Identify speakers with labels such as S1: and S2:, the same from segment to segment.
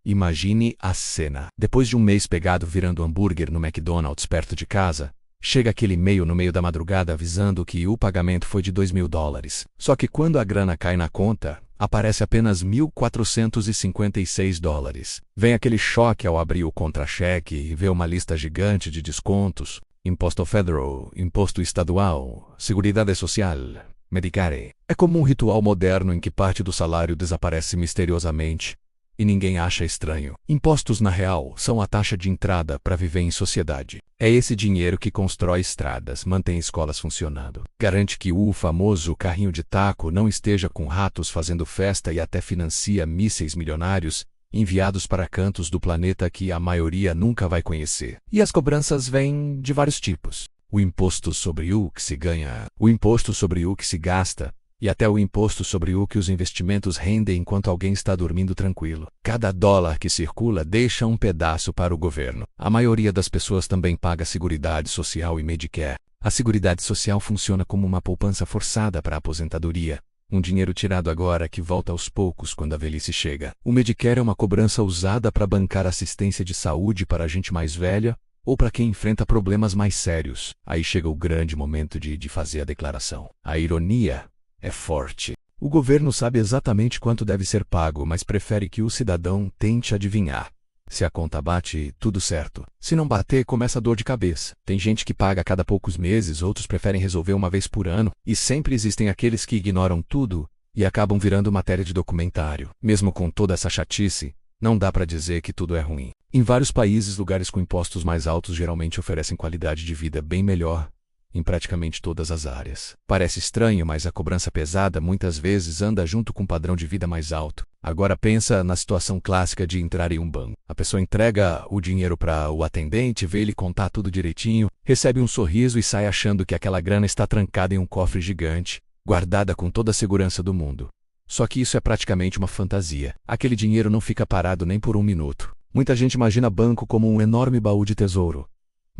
S1: Imagine a cena. Depois de um mês pegado virando hambúrguer no McDonald's perto de casa, chega aquele e-mail no meio da madrugada avisando que o pagamento foi de $2.000. Só que quando a grana cai na conta, aparece apenas $1.456. Vem aquele choque ao abrir o contra-cheque e ver uma lista gigante de descontos: imposto federal, imposto estadual, seguridade social, Medicare. É como um ritual moderno em que parte do salário desaparece misteriosamente e ninguém acha estranho. Impostos, na real, são a taxa de entrada para viver em sociedade. É esse dinheiro que constrói estradas, mantém escolas funcionando, garante que o famoso carrinho de taco não esteja com ratos fazendo festa e até financia mísseis milionários enviados para cantos do planeta que a maioria nunca vai conhecer. E as cobranças vêm de vários tipos: o imposto sobre o que se ganha, o imposto sobre o que se gasta, e até o imposto sobre o que os investimentos rendem enquanto alguém está dormindo tranquilo. Cada dólar que circula deixa um pedaço para o governo. A maioria das pessoas também paga Seguridade Social e Medicare. A Seguridade Social funciona como uma poupança forçada para a aposentadoria, um dinheiro tirado agora que volta aos poucos quando a velhice chega. O Medicare é uma cobrança usada para bancar assistência de saúde para a gente mais velha ou para quem enfrenta problemas mais sérios. Aí chega o grande momento de fazer a declaração. A ironia é forte. O governo sabe exatamente quanto deve ser pago, mas prefere que o cidadão tente adivinhar. Se a conta bate, tudo certo. Se não bater, começa a dor de cabeça. Tem gente que paga a cada poucos meses, outros preferem resolver uma vez por ano, e sempre existem aqueles que ignoram tudo e acabam virando matéria de documentário. Mesmo com toda essa chatice, não dá para dizer que tudo é ruim. Em vários países, lugares com impostos mais altos geralmente oferecem qualidade de vida bem melhor em praticamente todas as áreas. Parece estranho, mas a cobrança pesada muitas vezes anda junto com um padrão de vida mais alto. Agora pensa na situação clássica de entrar em um banco. A pessoa entrega o dinheiro para o atendente, vê ele contar tudo direitinho, recebe um sorriso e sai achando que aquela grana está trancada em um cofre gigante, guardada com toda a segurança do mundo. Só que isso é praticamente uma fantasia. Aquele dinheiro não fica parado nem por um minuto. Muita gente imagina banco como um enorme baú de tesouro.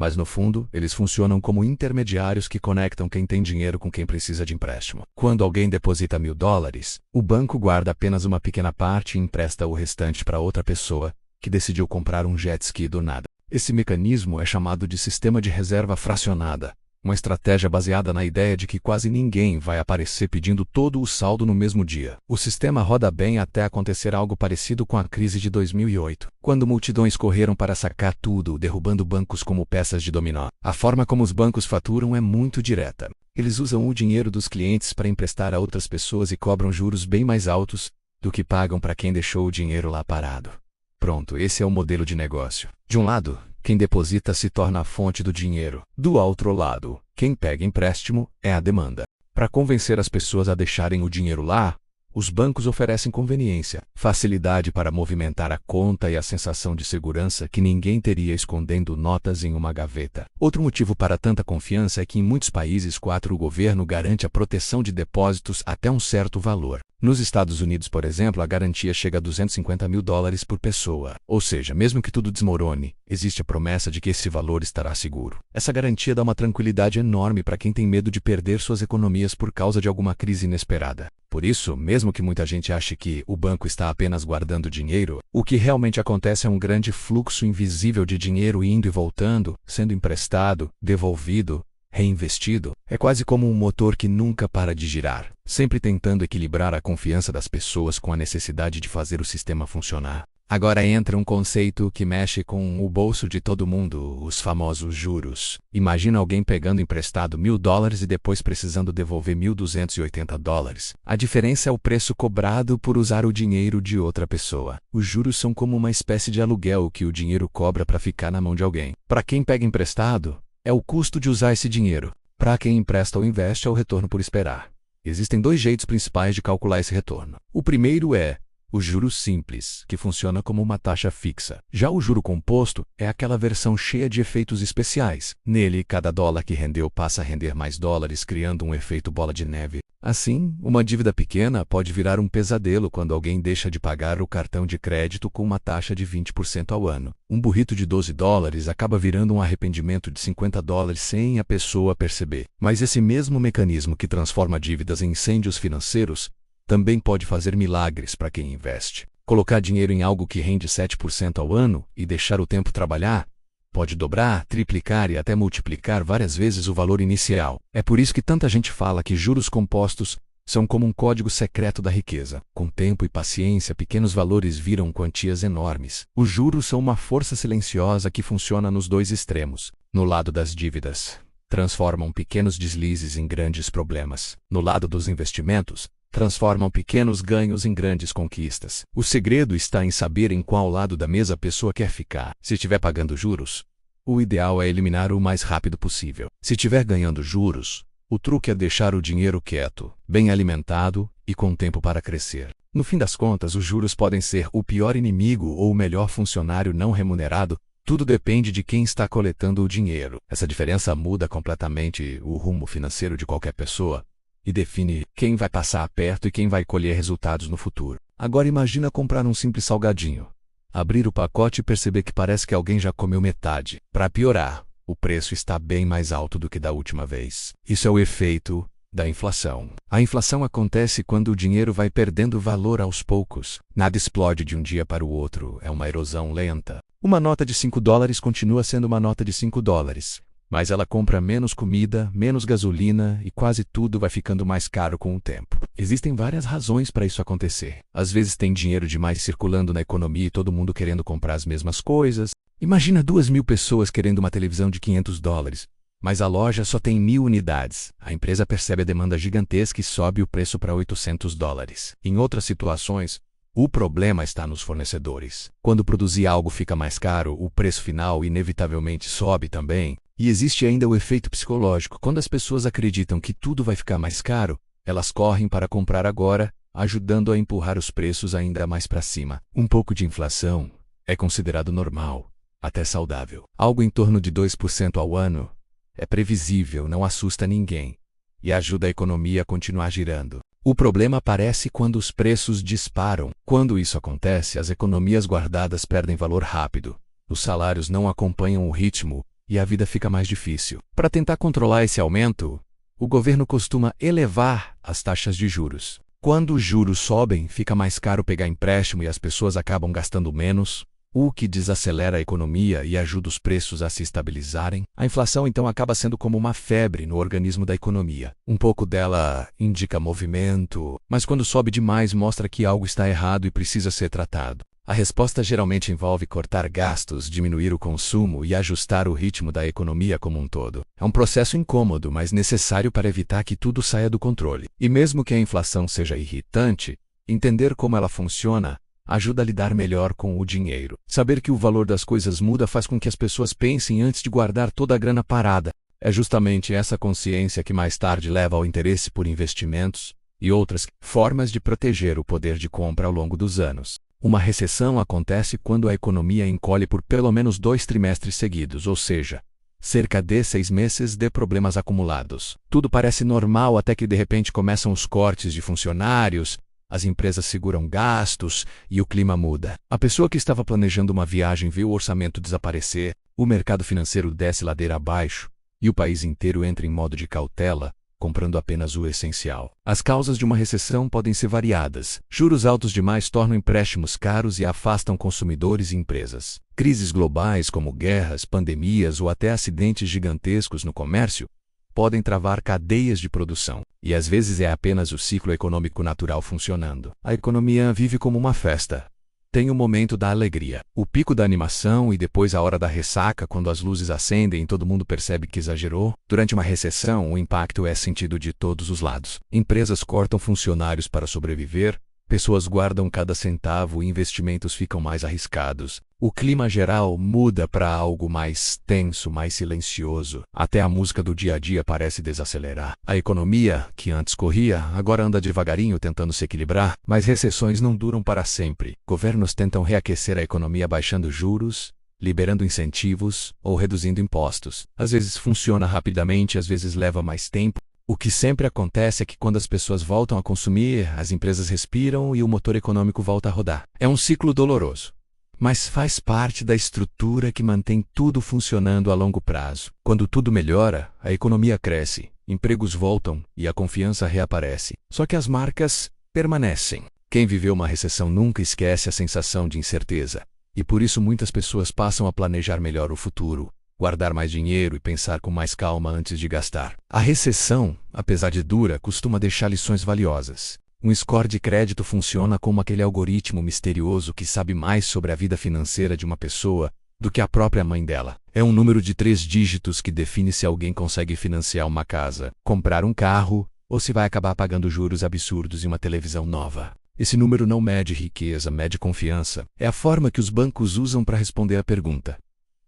S1: Mas no fundo, eles funcionam como intermediários que conectam quem tem dinheiro com quem precisa de empréstimo. Quando alguém deposita $1.000, o banco guarda apenas uma pequena parte e empresta o restante para outra pessoa que decidiu comprar um jet ski do nada. Esse mecanismo é chamado de sistema de reserva fracionada, uma estratégia baseada na ideia de que quase ninguém vai aparecer pedindo todo o saldo no mesmo dia. O sistema roda bem até acontecer algo parecido com a crise de 2008, quando multidões correram para sacar tudo, derrubando bancos como peças de dominó. A forma como os bancos faturam é muito direta. Eles usam o dinheiro dos clientes para emprestar a outras pessoas e cobram juros bem mais altos do que pagam para quem deixou o dinheiro lá parado. Pronto, esse é o modelo de negócio. De um lado, quem deposita se torna a fonte do dinheiro. Do outro lado, quem pega empréstimo é a demanda. Para convencer as pessoas a deixarem o dinheiro lá, os bancos oferecem conveniência, facilidade para movimentar a conta e a sensação de segurança que ninguém teria escondendo notas em uma gaveta. Outro motivo para tanta confiança é que em muitos países o governo garante a proteção de depósitos até um certo valor. Nos Estados Unidos, por exemplo, a garantia chega a $250 mil por pessoa. Ou seja, mesmo que tudo desmorone, existe a promessa de que esse valor estará seguro. Essa garantia dá uma tranquilidade enorme para quem tem medo de perder suas economias por causa de alguma crise inesperada. Por isso, mesmo que muita gente ache que o banco está apenas guardando dinheiro, o que realmente acontece é um grande fluxo invisível de dinheiro indo e voltando, sendo emprestado, devolvido, reinvestido. É quase como um motor que nunca para de girar, sempre tentando equilibrar a confiança das pessoas com a necessidade de fazer o sistema funcionar. Agora entra um conceito que mexe com o bolso de todo mundo, os famosos juros. Imagina alguém pegando emprestado $1.000 e depois precisando devolver $1.280. A diferença é o preço cobrado por usar o dinheiro de outra pessoa. Os juros são como uma espécie de aluguel que o dinheiro cobra para ficar na mão de alguém. Para quem pega emprestado, é o custo de usar esse dinheiro. Para quem empresta ou investe, é o retorno por esperar. Existem dois jeitos principais de calcular esse retorno. O primeiro é o juro simples, que funciona como uma taxa fixa. Já o juro composto é aquela versão cheia de efeitos especiais. Nele, cada dólar que rendeu passa a render mais dólares, criando um efeito bola de neve. Assim, uma dívida pequena pode virar um pesadelo quando alguém deixa de pagar o cartão de crédito com uma taxa de 20% ao ano. Um burrito de $12 acaba virando um arrependimento de $50 sem a pessoa perceber. Mas esse mesmo mecanismo que transforma dívidas em incêndios financeiros também pode fazer milagres para quem investe. Colocar dinheiro em algo que rende 7% ao ano e deixar o tempo trabalhar pode dobrar, triplicar e até multiplicar várias vezes o valor inicial. É por isso que tanta gente fala que juros compostos são como um código secreto da riqueza. Com tempo e paciência, pequenos valores viram quantias enormes. Os juros são uma força silenciosa que funciona nos dois extremos. No lado das dívidas, transformam pequenos deslizes em grandes problemas. No lado dos investimentos, transformam pequenos ganhos em grandes conquistas. O segredo está em saber em qual lado da mesa a pessoa quer ficar. Se estiver pagando juros, o ideal é eliminar o mais rápido possível. Se estiver ganhando juros, o truque é deixar o dinheiro quieto, bem alimentado e com tempo para crescer. No fim das contas, os juros podem ser o pior inimigo ou o melhor funcionário não remunerado. Tudo depende de quem está coletando o dinheiro. Essa diferença muda completamente o rumo financeiro de qualquer pessoa e define quem vai passar perto e quem vai colher resultados no futuro. Agora imagina comprar um simples salgadinho, abrir o pacote e perceber que parece que alguém já comeu metade. Para piorar, o preço está bem mais alto do que da última vez. Isso é o efeito da inflação. A inflação acontece quando o dinheiro vai perdendo valor aos poucos. Nada explode de um dia para o outro, é uma erosão lenta. Uma nota de $5 continua sendo uma nota de $5. Mas ela compra menos comida, menos gasolina e quase tudo vai ficando mais caro com o tempo. Existem várias razões para isso acontecer. Às vezes tem dinheiro demais circulando na economia e todo mundo querendo comprar as mesmas coisas. Imagina 2.000 pessoas querendo uma televisão de $500, mas a loja só tem 1.000 unidades. A empresa percebe a demanda gigantesca e sobe o preço para $800. Em outras situações, o problema está nos fornecedores. Quando produzir algo fica mais caro, o preço final inevitavelmente sobe também. E existe ainda o efeito psicológico. Quando as pessoas acreditam que tudo vai ficar mais caro, elas correm para comprar agora, ajudando a empurrar os preços ainda mais para cima. Um pouco de inflação é considerado normal, até saudável. Algo em torno de 2% ao ano é previsível, não assusta ninguém e ajuda a economia a continuar girando. O problema aparece quando os preços disparam. Quando isso acontece, as economias guardadas perdem valor rápido. Os salários não acompanham o ritmo e a vida fica mais difícil. Para tentar controlar esse aumento, o governo costuma elevar as taxas de juros. Quando os juros sobem, fica mais caro pegar empréstimo e as pessoas acabam gastando menos, o que desacelera a economia e ajuda os preços a se estabilizarem. A inflação então acaba sendo como uma febre no organismo da economia. Um pouco dela indica movimento, mas quando sobe demais mostra que algo está errado e precisa ser tratado. A resposta geralmente envolve cortar gastos, diminuir o consumo e ajustar o ritmo da economia como um todo. É um processo incômodo, mas necessário para evitar que tudo saia do controle. E mesmo que a inflação seja irritante, entender como ela funciona ajuda a lidar melhor com o dinheiro. Saber que o valor das coisas muda faz com que as pessoas pensem antes de guardar toda a grana parada. É justamente essa consciência que mais tarde leva ao interesse por investimentos e outras formas de proteger o poder de compra ao longo dos anos. Uma recessão acontece quando a economia encolhe por pelo menos 2 trimestres seguidos, ou seja, cerca de 6 meses de problemas acumulados. Tudo parece normal até que de repente começam os cortes de funcionários, as empresas seguram gastos e o clima muda. A pessoa que estava planejando uma viagem vê o orçamento desaparecer, o mercado financeiro desce ladeira abaixo e o país inteiro entra em modo de cautela, comprando apenas o essencial. As causas de uma recessão podem ser variadas. Juros altos demais tornam empréstimos caros e afastam consumidores e empresas. Crises globais como guerras, pandemias ou até acidentes gigantescos no comércio podem travar cadeias de produção. E às vezes é apenas o ciclo econômico natural funcionando. A economia vive como uma festa. Tem o momento da alegria, o pico da animação e depois a hora da ressaca, quando as luzes acendem e todo mundo percebe que exagerou. Durante uma recessão, o impacto é sentido de todos os lados. Empresas cortam funcionários para sobreviver, pessoas guardam cada centavo e investimentos ficam mais arriscados. O clima geral muda para algo mais tenso, mais silencioso. Até a música do dia a dia parece desacelerar. A economia, que antes corria, agora anda devagarinho tentando se equilibrar, mas recessões não duram para sempre. Governos tentam reaquecer a economia baixando juros, liberando incentivos ou reduzindo impostos. Às vezes funciona rapidamente, às vezes leva mais tempo. O que sempre acontece é que quando as pessoas voltam a consumir, as empresas respiram e o motor econômico volta a rodar. É um ciclo doloroso, mas faz parte da estrutura que mantém tudo funcionando a longo prazo. Quando tudo melhora, a economia cresce, empregos voltam e a confiança reaparece. Só que as marcas permanecem. Quem viveu uma recessão nunca esquece a sensação de incerteza, e por isso muitas pessoas passam a planejar melhor o futuro, guardar mais dinheiro e pensar com mais calma antes de gastar. A recessão, apesar de dura, costuma deixar lições valiosas. Um score de crédito funciona como aquele algoritmo misterioso que sabe mais sobre a vida financeira de uma pessoa do que a própria mãe dela. É um número de 3 dígitos que define se alguém consegue financiar uma casa, comprar um carro, ou se vai acabar pagando juros absurdos e uma televisão nova. Esse número não mede riqueza, mede confiança. É a forma que os bancos usam para responder à pergunta: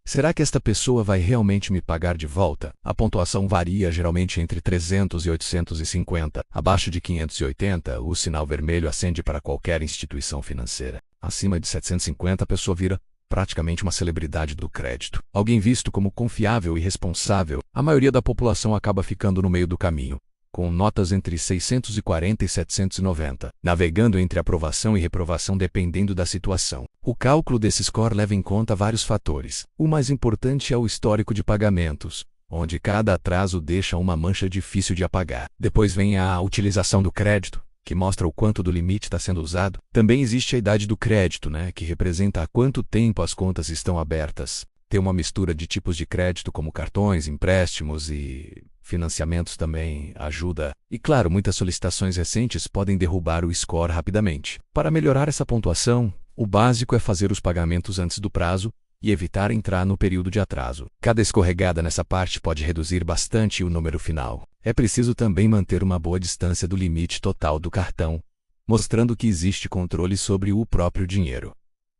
S1: será que esta pessoa vai realmente me pagar de volta? A pontuação varia geralmente entre 300 e 850. Abaixo de 580, o sinal vermelho acende para qualquer instituição financeira. Acima de 750, a pessoa vira praticamente uma celebridade do crédito. Alguém visto como confiável e responsável. A maioria da população acaba ficando no meio do caminho, com notas entre 640 e 790, navegando entre aprovação e reprovação dependendo da situação. O cálculo desse score leva em conta vários fatores. O mais importante é o histórico de pagamentos, onde cada atraso deixa uma mancha difícil de apagar. Depois vem a utilização do crédito, que mostra o quanto do limite está sendo usado. Também existe a idade do crédito, que representa há quanto tempo as contas estão abertas. Tem uma mistura de tipos de crédito como cartões, empréstimos e financiamentos também ajuda. E claro, muitas solicitações recentes podem derrubar o score rapidamente. Para melhorar essa pontuação, o básico é fazer os pagamentos antes do prazo e evitar entrar no período de atraso. Cada escorregada nessa parte pode reduzir bastante o número final. É preciso também manter uma boa distância do limite total do cartão, mostrando que existe controle sobre o próprio dinheiro.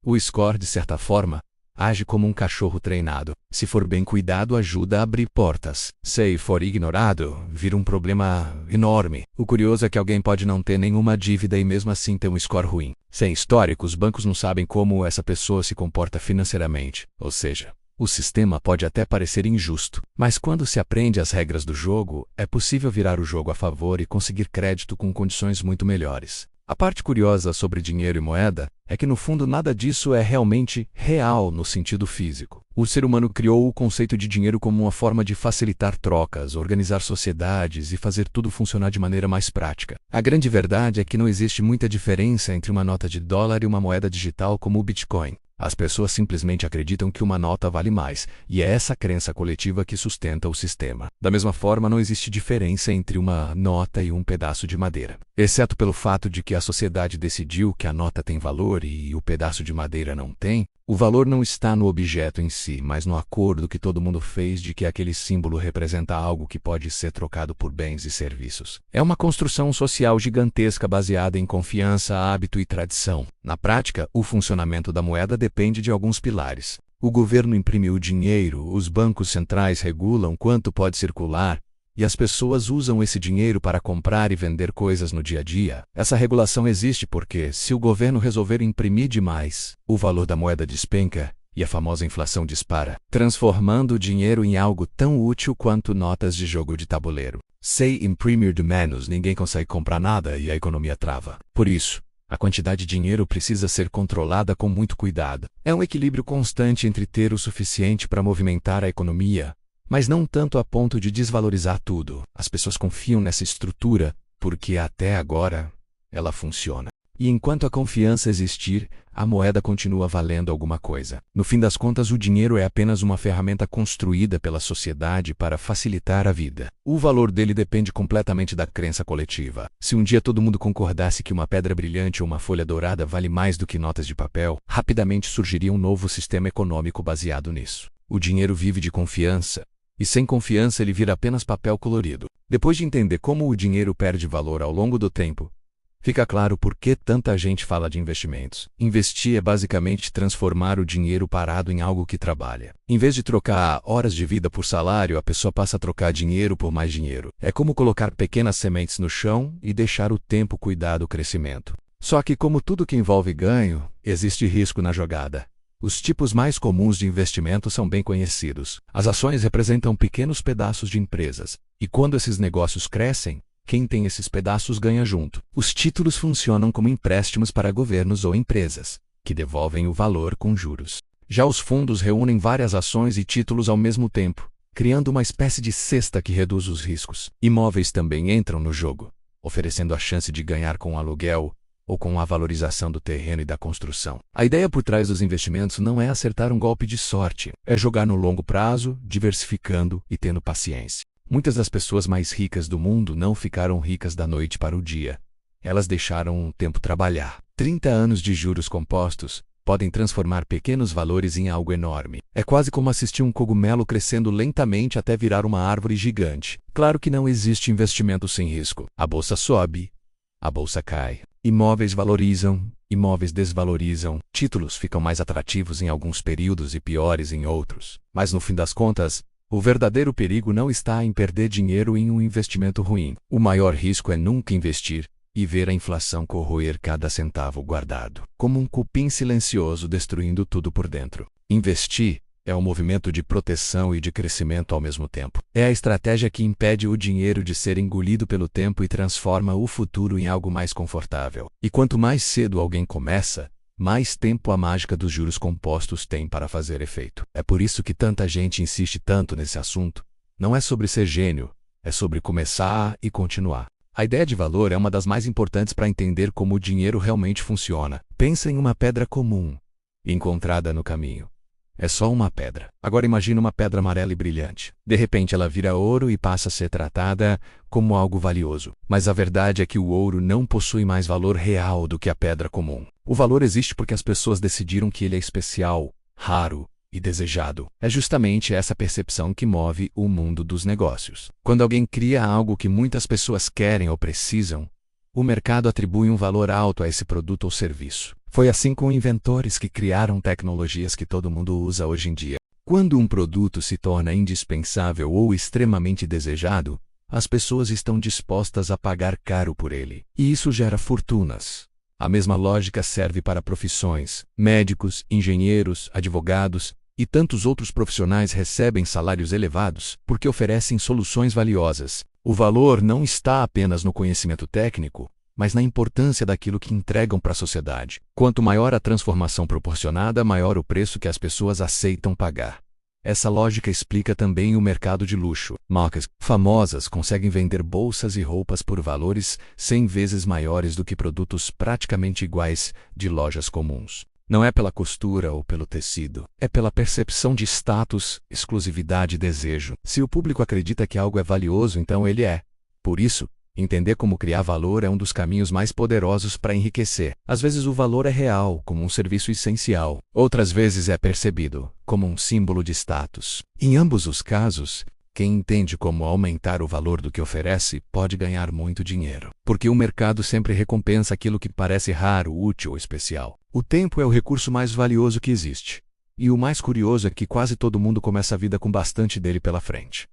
S1: O score, de certa forma, age como um cachorro treinado. Se for bem cuidado, ajuda a abrir portas. Se for ignorado, vira um problema enorme. O curioso é que alguém pode não ter nenhuma dívida e mesmo assim ter um score ruim. Sem histórico, os bancos não sabem como essa pessoa se comporta financeiramente. Ou seja, o sistema pode até parecer injusto, mas quando se aprende as regras do jogo, é possível virar o jogo a favor e conseguir crédito com condições muito melhores. A parte curiosa sobre dinheiro e moeda é que no fundo nada disso é realmente real no sentido físico. O ser humano criou o conceito de dinheiro como uma forma de facilitar trocas, organizar sociedades e fazer tudo funcionar de maneira mais prática. A grande verdade é que não existe muita diferença entre uma nota de dólar e uma moeda digital como o Bitcoin. As pessoas simplesmente acreditam que uma nota vale mais, e é essa crença coletiva que sustenta o sistema. Da mesma forma, não existe diferença entre uma nota e um pedaço de madeira, exceto pelo fato de que a sociedade decidiu que a nota tem valor e o pedaço de madeira não tem. O valor não está no objeto em si, mas no acordo que todo mundo fez de que aquele símbolo representa algo que pode ser trocado por bens e serviços. É uma construção social gigantesca baseada em confiança, hábito e tradição. Na prática, o funcionamento da moeda depende de alguns pilares. O governo imprime o dinheiro, os bancos centrais regulam quanto pode circular, e as pessoas usam esse dinheiro para comprar e vender coisas no dia a dia. Essa regulação existe porque, se o governo resolver imprimir demais, o valor da moeda despenca e a famosa inflação dispara, transformando o dinheiro em algo tão útil quanto notas de jogo de tabuleiro. Se imprimir de menos, ninguém consegue comprar nada e a economia trava. Por isso, a quantidade de dinheiro precisa ser controlada com muito cuidado. É um equilíbrio constante entre ter o suficiente para movimentar a economia, mas não tanto a ponto de desvalorizar tudo. As pessoas confiam nessa estrutura porque até agora ela funciona. E enquanto a confiança existir, a moeda continua valendo alguma coisa. No fim das contas, o dinheiro é apenas uma ferramenta construída pela sociedade para facilitar a vida. O valor dele depende completamente da crença coletiva. Se um dia todo mundo concordasse que uma pedra brilhante ou uma folha dourada vale mais do que notas de papel, rapidamente surgiria um novo sistema econômico baseado nisso. O dinheiro vive de confiança, e sem confiança ele vira apenas papel colorido. Depois de entender como o dinheiro perde valor ao longo do tempo, fica claro por que tanta gente fala de investimentos. Investir é basicamente transformar o dinheiro parado em algo que trabalha. Em vez de trocar horas de vida por salário, a pessoa passa a trocar dinheiro por mais dinheiro. É como colocar pequenas sementes no chão e deixar o tempo cuidar do crescimento. Só que, como tudo que envolve ganho, existe risco na jogada. Os tipos mais comuns de investimento são bem conhecidos. As ações representam pequenos pedaços de empresas, e quando esses negócios crescem, quem tem esses pedaços ganha junto. Os títulos funcionam como empréstimos para governos ou empresas, que devolvem o valor com juros. Já os fundos reúnem várias ações e títulos ao mesmo tempo, criando uma espécie de cesta que reduz os riscos. Imóveis também entram no jogo, oferecendo a chance de ganhar com aluguel, ou com a valorização do terreno e da construção. A ideia por trás dos investimentos não é acertar um golpe de sorte, é jogar no longo prazo, diversificando e tendo paciência. Muitas das pessoas mais ricas do mundo não ficaram ricas da noite para o dia. Elas deixaram o tempo trabalhar. 30 anos de juros compostos podem transformar pequenos valores em algo enorme. É quase como assistir um cogumelo crescendo lentamente até virar uma árvore gigante. Claro que não existe investimento sem risco. A bolsa sobe, a bolsa cai. Imóveis valorizam, imóveis desvalorizam. Títulos ficam mais atrativos em alguns períodos e piores em outros. Mas no fim das contas, o verdadeiro perigo não está em perder dinheiro em um investimento ruim. O maior risco é nunca investir e ver a inflação corroer cada centavo guardado, como um cupim silencioso destruindo tudo por dentro. Investir é um movimento de proteção e de crescimento ao mesmo tempo. É a estratégia que impede o dinheiro de ser engolido pelo tempo e transforma o futuro em algo mais confortável. E quanto mais cedo alguém começa, mais tempo a mágica dos juros compostos tem para fazer efeito. É por isso que tanta gente insiste tanto nesse assunto. Não é sobre ser gênio, é sobre começar e continuar. A ideia de valor é uma das mais importantes para entender como o dinheiro realmente funciona. Pensa em uma pedra comum, encontrada no caminho. É só uma pedra. Agora imagine uma pedra amarela e brilhante. De repente ela vira ouro e passa a ser tratada como algo valioso. Mas a verdade é que o ouro não possui mais valor real do que a pedra comum. O valor existe porque as pessoas decidiram que ele é especial, raro e desejado. É justamente essa percepção que move o mundo dos negócios. Quando alguém cria algo que muitas pessoas querem ou precisam, o mercado atribui um valor alto a esse produto ou serviço. Foi assim com inventores que criaram tecnologias que todo mundo usa hoje em dia. Quando um produto se torna indispensável ou extremamente desejado, as pessoas estão dispostas a pagar caro por ele. E isso gera fortunas. A mesma lógica serve para profissões. Médicos, engenheiros, advogados e tantos outros profissionais recebem salários elevados porque oferecem soluções valiosas. O valor não está apenas no conhecimento técnico, mas na importância daquilo que entregam para a sociedade. Quanto maior a transformação proporcionada, maior o preço que as pessoas aceitam pagar. Essa lógica explica também o mercado de luxo. Marcas famosas conseguem vender bolsas e roupas por valores 100 vezes maiores do que produtos praticamente iguais de lojas comuns. Não é pela costura ou pelo tecido, é pela percepção de status, exclusividade e desejo. Se o público acredita que algo é valioso, então ele é. Por isso, entender como criar valor é um dos caminhos mais poderosos para enriquecer. Às vezes o valor é real, como um serviço essencial. Outras vezes é percebido, como um símbolo de status. Em ambos os casos, quem entende como aumentar o valor do que oferece pode ganhar muito dinheiro. Porque o mercado sempre recompensa aquilo que parece raro, útil ou especial. O tempo é o recurso mais valioso que existe. E o mais curioso é que quase todo mundo começa a vida com bastante dele pela frente.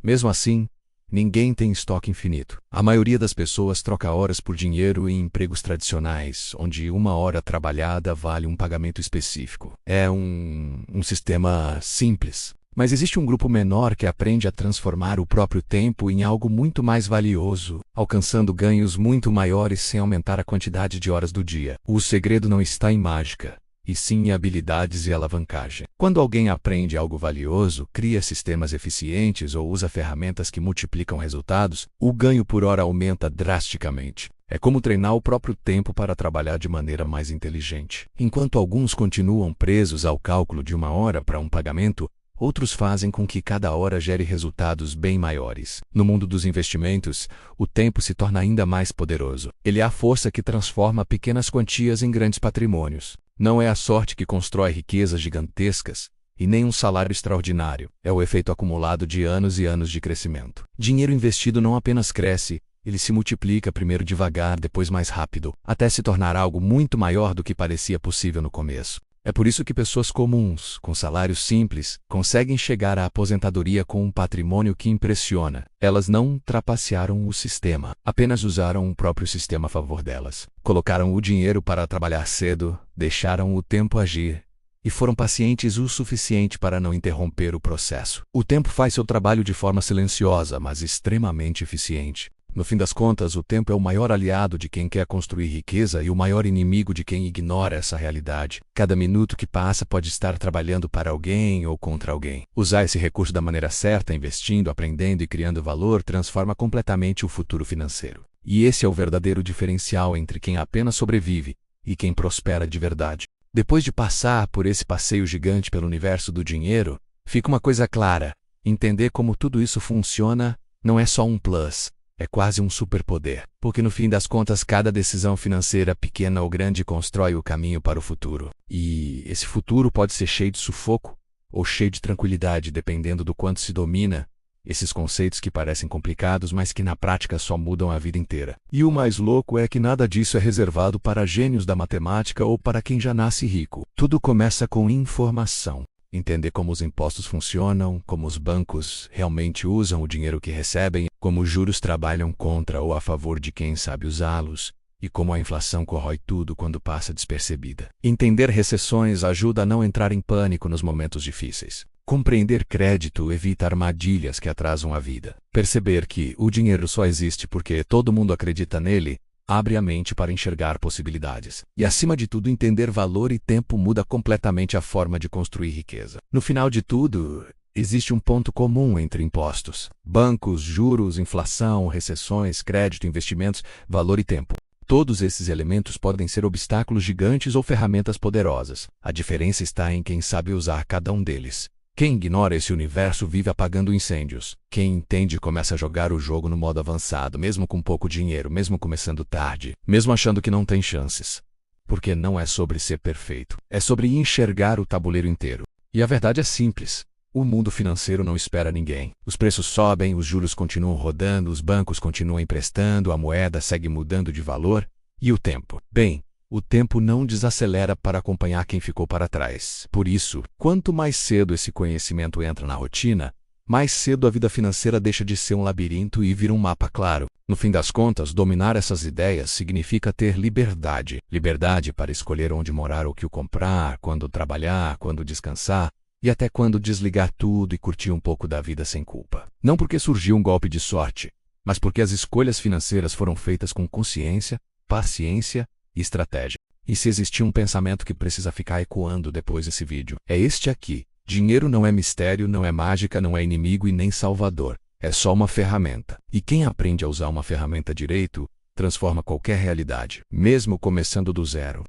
S1: Mesmo assim, ninguém tem estoque infinito. A maioria das pessoas troca horas por dinheiro em empregos tradicionais, onde uma hora trabalhada vale um pagamento específico. É um sistema simples. Mas existe um grupo menor que aprende a transformar o próprio tempo em algo muito mais valioso, alcançando ganhos muito maiores sem aumentar a quantidade de horas do dia. O segredo não está em mágica, e sim em habilidades e alavancagem. Quando alguém aprende algo valioso, cria sistemas eficientes ou usa ferramentas que multiplicam resultados, o ganho por hora aumenta drasticamente. É como treinar o próprio tempo para trabalhar de maneira mais inteligente. Enquanto alguns continuam presos ao cálculo de uma hora para um pagamento, outros fazem com que cada hora gere resultados bem maiores. No mundo dos investimentos, o tempo se torna ainda mais poderoso. Ele é a força que transforma pequenas quantias em grandes patrimônios. Não é a sorte que constrói riquezas gigantescas, e nem um salário extraordinário. É o efeito acumulado de anos e anos de crescimento. Dinheiro investido não apenas cresce, ele se multiplica primeiro devagar, depois mais rápido, até se tornar algo muito maior do que parecia possível no começo. É por isso que pessoas comuns, com salários simples, conseguem chegar à aposentadoria com um patrimônio que impressiona. Elas não trapacearam o sistema, apenas usaram o próprio sistema a favor delas. Colocaram o dinheiro para trabalhar cedo, deixaram o tempo agir, e foram pacientes o suficiente para não interromper o processo. O tempo faz seu trabalho de forma silenciosa, mas extremamente eficiente. No fim das contas, o tempo é o maior aliado de quem quer construir riqueza e o maior inimigo de quem ignora essa realidade. Cada minuto que passa pode estar trabalhando para alguém ou contra alguém. Usar esse recurso da maneira certa, investindo, aprendendo e criando valor, transforma completamente o futuro financeiro. E esse é o verdadeiro diferencial entre quem apenas sobrevive e quem prospera de verdade. Depois de passar por esse passeio gigante pelo universo do dinheiro, fica uma coisa clara: entender como tudo isso funciona não é só um plus, é quase um superpoder. Porque no fim das contas, cada decisão financeira, pequena ou grande, constrói o caminho para o futuro. E esse futuro pode ser cheio de sufoco ou cheio de tranquilidade, dependendo do quanto se domina esses conceitos que parecem complicados, mas que na prática só mudam a vida inteira. E o mais louco é que nada disso é reservado para gênios da matemática ou para quem já nasce rico. Tudo começa com informação. Entender como os impostos funcionam, como os bancos realmente usam o dinheiro que recebem, como os juros trabalham contra ou a favor de quem sabe usá-los, e como a inflação corrói tudo quando passa despercebida. Entender recessões ajuda a não entrar em pânico nos momentos difíceis. Compreender crédito evita armadilhas que atrasam a vida. Perceber que o dinheiro só existe porque todo mundo acredita nele abre a mente para enxergar possibilidades. E, acima de tudo, entender valor e tempo muda completamente a forma de construir riqueza. No final de tudo, existe um ponto comum entre impostos, bancos, juros, inflação, recessões, crédito, investimentos, valor e tempo. Todos esses elementos podem ser obstáculos gigantes ou ferramentas poderosas. A diferença está em quem sabe usar cada um deles. Quem ignora esse universo vive apagando incêndios. Quem entende começa a jogar o jogo no modo avançado, mesmo com pouco dinheiro, mesmo começando tarde, mesmo achando que não tem chances. Porque não é sobre ser perfeito, é sobre enxergar o tabuleiro inteiro. E a verdade é simples: o mundo financeiro não espera ninguém. Os preços sobem, os juros continuam rodando, os bancos continuam emprestando, a moeda segue mudando de valor. E o tempo? Bem, o tempo não desacelera para acompanhar quem ficou para trás. Por isso, quanto mais cedo esse conhecimento entra na rotina, mais cedo a vida financeira deixa de ser um labirinto e vira um mapa claro. No fim das contas, dominar essas ideias significa ter liberdade. Liberdade para escolher onde morar, o que comprar, quando trabalhar, quando descansar, e até quando desligar tudo e curtir um pouco da vida sem culpa. Não porque surgiu um golpe de sorte, mas porque as escolhas financeiras foram feitas com consciência, paciência e estratégia. E se existir um pensamento que precisa ficar ecoando depois desse vídeo, é este aqui: dinheiro não é mistério, não é mágica, não é inimigo e nem salvador. É só uma ferramenta. E quem aprende a usar uma ferramenta direito, transforma qualquer realidade, mesmo começando do zero.